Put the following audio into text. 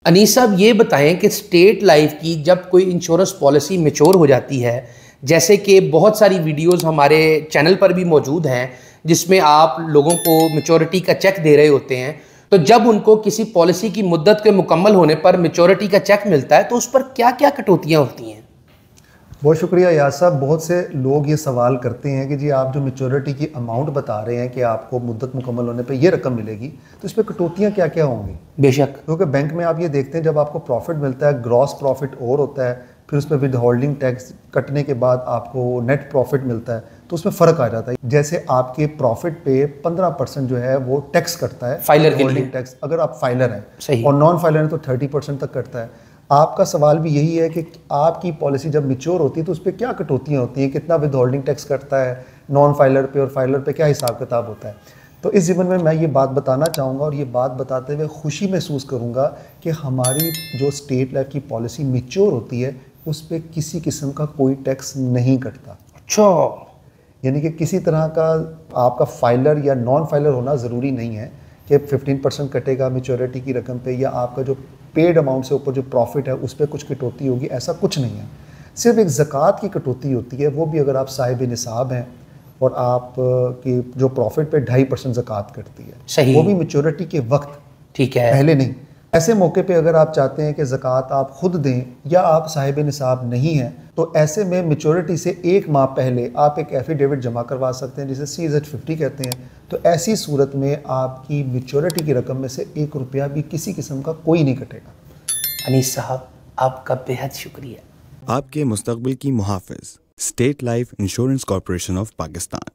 अनीस साहब ये बताएं कि स्टेट लाइफ की जब कोई इंश्योरेंस पॉलिसी मैच्योर हो जाती है, जैसे कि बहुत सारी वीडियोस हमारे चैनल पर भी मौजूद हैं जिसमें आप लोगों को मैच्योरिटी का चेक दे रहे होते हैं, तो जब उनको किसी पॉलिसी की मुद्दत के मुकम्मल होने पर मैच्योरिटी का चेक मिलता है तो उस पर क्या क्या कटौतियाँ होती हैं? बहुत शुक्रिया यार साहब। बहुत से लोग ये सवाल करते हैं कि जी आप जो मैच्योरिटी की अमाउंट बता रहे हैं कि आपको मुद्दत मुकम्मल होने पे ये रकम मिलेगी, तो इस पर कटौतियाँ क्या क्या होंगी? बेशक, क्योंकि बैंक में आप ये देखते हैं जब आपको प्रॉफिट मिलता है, ग्रॉस प्रॉफिट और होता है, फिर उसमें विद होल्डिंग टैक्स कटने के बाद आपको नेट प्रॉफिट मिलता है, तो उसमें फ़र्क आ जाता है। जैसे आपके प्रॉफिट पे 15% जो है वो टैक्स कटता है, फाइलर के लिए होल्डिंग टैक्स, अगर आप फाइलर हैं। सही। और नॉन फाइलर हैं तो 30% तक कटता है। आपका सवाल भी यही है कि आपकी पॉलिसी जब मैच्योर होती है तो उस पर क्या कटौतियाँ होती हैं, कितना विद होल्डिंग टैक्स कटता है, नॉन फाइलर पे और फाइलर पे क्या हिसाब किताब होता है। तो इस ज़िम्मन में मैं ये बात बताना चाहूँगा और ये बात बताते हुए खुशी महसूस करूँगा कि हमारी जो स्टेट लाइफ की पॉलिसी मैच्योर होती है उस पर किसी किस्म का कोई टैक्स नहीं कटता। अच्छा, यानी कि किसी तरह का आपका फाइलर या नॉन फाइलर होना ज़रूरी नहीं है कि 15% कटेगा मैच्योरिटी की रकम पे, या आपका जो पेड अमाउंट से ऊपर जो प्रॉफिट है उस पर कुछ कटौती होगी, ऐसा कुछ नहीं है। सिर्फ एक ज़कात की कटौती होती है, वो भी अगर आप साहिब निसाब हैं और आप की जो प्रॉफिट पे 2.5% ज़कात कटती है, सही। वो भी मैच्योरिटी के वक्त, ठीक है। पहले नहीं। ऐसे मौके पे अगर आप चाहते हैं कि ज़कात आप खुद दें या आप साहिब निसाब नहीं हैं, तो ऐसे में मैच्योरिटी से 1 माह पहले आप एक एफिडेविट जमा करवा सकते हैं जिसे CZ50 कहते हैं। तो ऐसी सूरत में आपकी मैच्योरिटी की रकम में से 1 रुपया भी किसी किस्म का कोई नहीं कटेगा। अनीस साहब, आपका बेहद शुक्रिया। आपके मुस्तकबिल की मुहाफ़िज़, State Life Insurance Corporation of Pakistan.